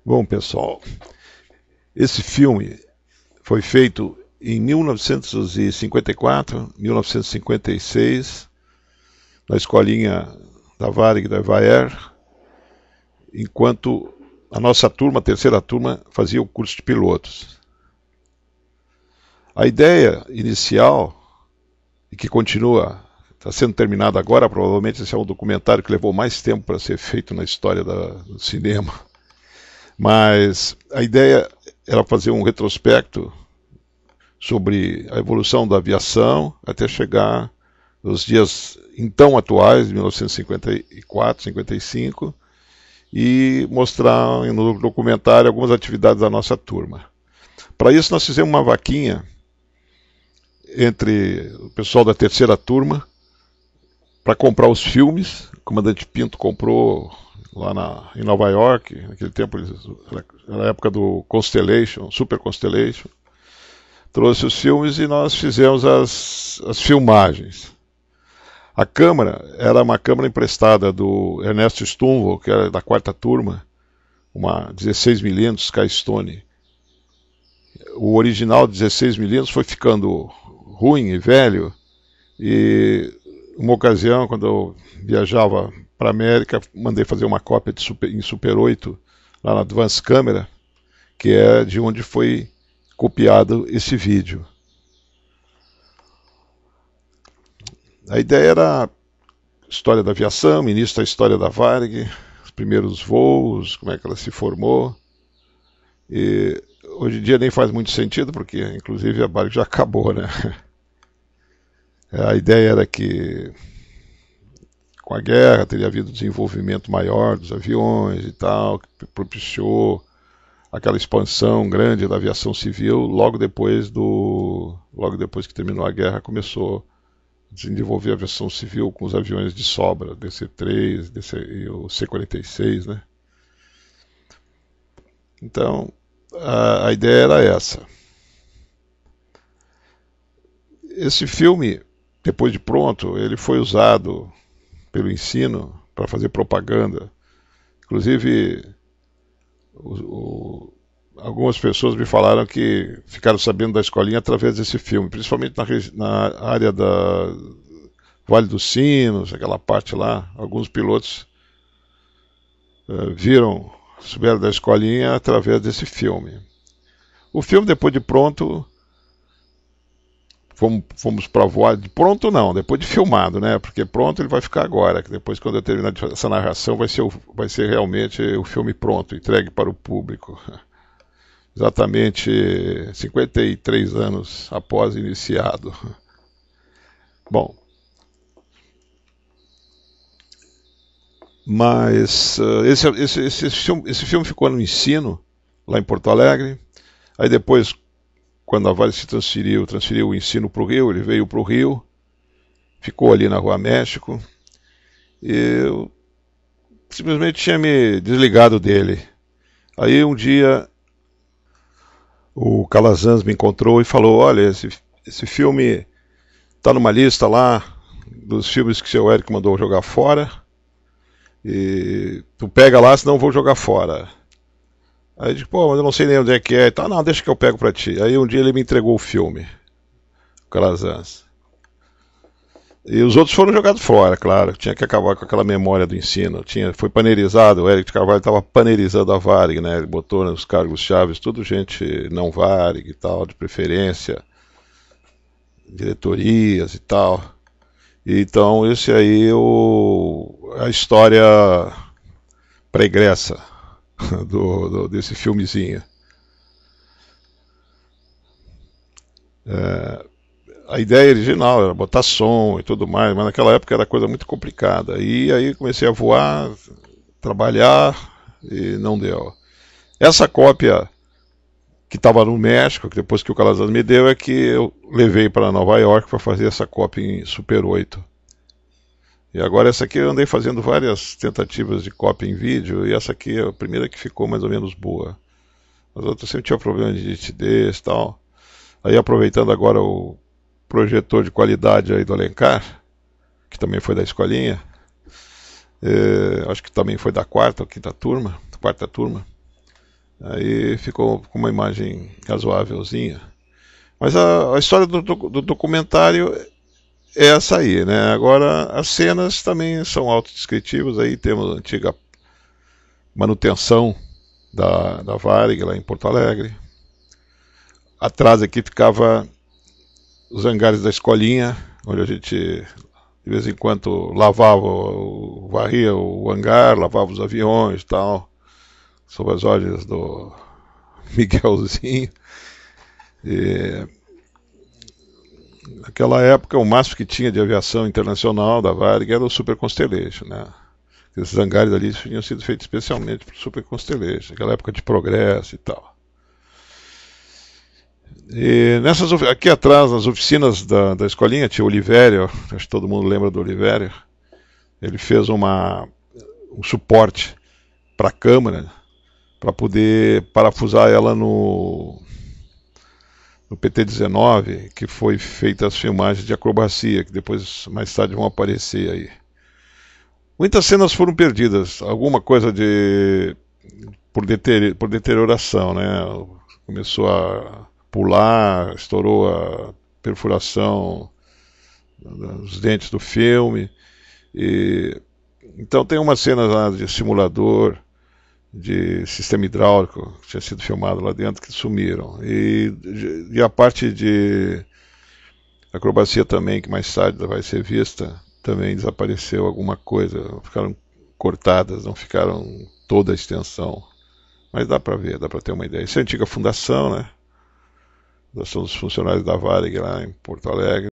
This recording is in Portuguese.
Bom, pessoal, esse filme foi feito em 1954, 1956, na escolinha da Varig da Evaer, enquanto a nossa turma, a terceira turma, fazia o curso de pilotos. A ideia inicial, e que continua, está sendo terminada agora, provavelmente esse é um documentário que levou mais tempo para ser feito na história do cinema, mas a ideia era fazer um retrospecto sobre a evolução da aviação até chegar nos dias então atuais, de 1954, 55, e mostrar no documentário algumas atividades da nossa turma. Para isso nós fizemos uma vaquinha entre o pessoal da terceira turma para comprar os filmes. O comandante Pinto comprou lá em Nova York, naquele tempo, na época do Constellation, Super Constellation, trouxe os filmes e nós fizemos as filmagens. A câmera era uma câmera emprestada do Ernesto Stumvold, que era da quarta turma, uma 16mm Skystone. O original 16mm foi ficando ruim e velho, e uma ocasião, quando eu viajava para a América, mandei fazer uma cópia em Super 8, lá na Advance Camera, que é de onde foi copiado esse vídeo. A ideia era a história da aviação, início da história da Varig, os primeiros voos, como é que ela se formou. E hoje em dia nem faz muito sentido, porque inclusive a Varig já acabou, né? A ideia era que com a guerra teria havido desenvolvimento maior dos aviões e tal, que propiciou aquela expansão grande da aviação civil. Logo depois que terminou a guerra, começou a desenvolver a aviação civil com os aviões de sobra, DC-3 e o C-46, né? Então, a ideia era essa. Esse filme, depois de pronto, ele foi usado pelo ensino para fazer propaganda. Inclusive, algumas pessoas me falaram que ficaram sabendo da escolinha através desse filme, principalmente na área da Vale dos Sinos, aquela parte lá. Alguns pilotos souberam da escolinha através desse filme. O filme, depois de pronto, fomos para voar. De pronto não, depois de filmado, né? Porque pronto ele vai ficar agora, que depois, quando eu terminar essa narração, vai ser realmente o filme pronto, entregue para o público. Exatamente 53 anos após iniciado. Bom, mas esse filme ficou no ensino, lá em Porto Alegre. Aí depois, quando a Varig se transferiu o ensino para o Rio, ele veio para o Rio, ficou ali na Rua México, e eu simplesmente tinha me desligado dele. Aí um dia o Calazans me encontrou e falou: olha, esse filme está numa lista lá dos filmes que o seu Érico mandou jogar fora, e tu pega lá, senão eu vou jogar fora. Aí eu disse: pô, mas eu não sei nem onde é que é. Tá, não, deixa que eu pego pra ti. Aí um dia ele me entregou o filme, o Calazans. E os outros foram jogados fora, claro. Tinha que acabar com aquela memória do ensino. Foi paneirizado, o Érico de Carvalho estava paneirizando a Varig, né? Ele botou nos cargos chaves tudo gente não Varig e tal, de preferência, diretorias e tal. E então esse aí é a história pregressa desse filmezinho. A ideia original era botar som e tudo mais, mas naquela época era coisa muito complicada. E aí comecei a voar, trabalhar, e não deu. Essa cópia que estava no México, que depois que o Calazans me deu, é que eu levei para Nova York para fazer essa cópia em Super 8. E agora essa aqui eu andei fazendo várias tentativas de cópia em vídeo, e essa aqui é a primeira que ficou mais ou menos boa. As outras sempre tinham problema de nitidez e tal. Aí, aproveitando agora o projetor de qualidade aí do Alencar, que também foi da escolinha, acho que também foi da quarta turma, Aí ficou com uma imagem razoávelzinha. Mas a história do documentário é essa aí, né? Agora, as cenas também são autodescritivas. Aí temos a antiga manutenção da Varig lá em Porto Alegre. Atrás aqui ficava os hangares da escolinha, onde a gente de vez em quando varria o hangar, lavava os aviões e tal, sob as ordens do Miguelzinho. E naquela época, o máximo que tinha de aviação internacional da Varig era o Super Constellation, né? Esses hangares ali tinham sido feitos especialmente para o Super Constellation, aquela época de progresso e tal. E aqui atrás, nas oficinas da escolinha, tinha o Olivério, acho que todo mundo lembra do Olivério. Ele fez um suporte para a câmera, para poder parafusar ela no PT-19, que foi feita as filmagens de acrobacia, que depois, mais tarde, vão aparecer aí. Muitas cenas foram perdidas, alguma coisa por deterioração, né? Começou a pular, estourou a perfuração dos dentes do filme. Então tem umas cenas lá de simulador, de sistema hidráulico, que tinha sido filmado lá dentro, que sumiram. E a parte de acrobacia também, que mais tarde vai ser vista, também desapareceu alguma coisa, ficaram cortadas, não ficaram toda a extensão. Mas dá para ver, dá para ter uma ideia. Isso é a antiga fundação, né? Nós somos funcionários da Varig lá em Porto Alegre.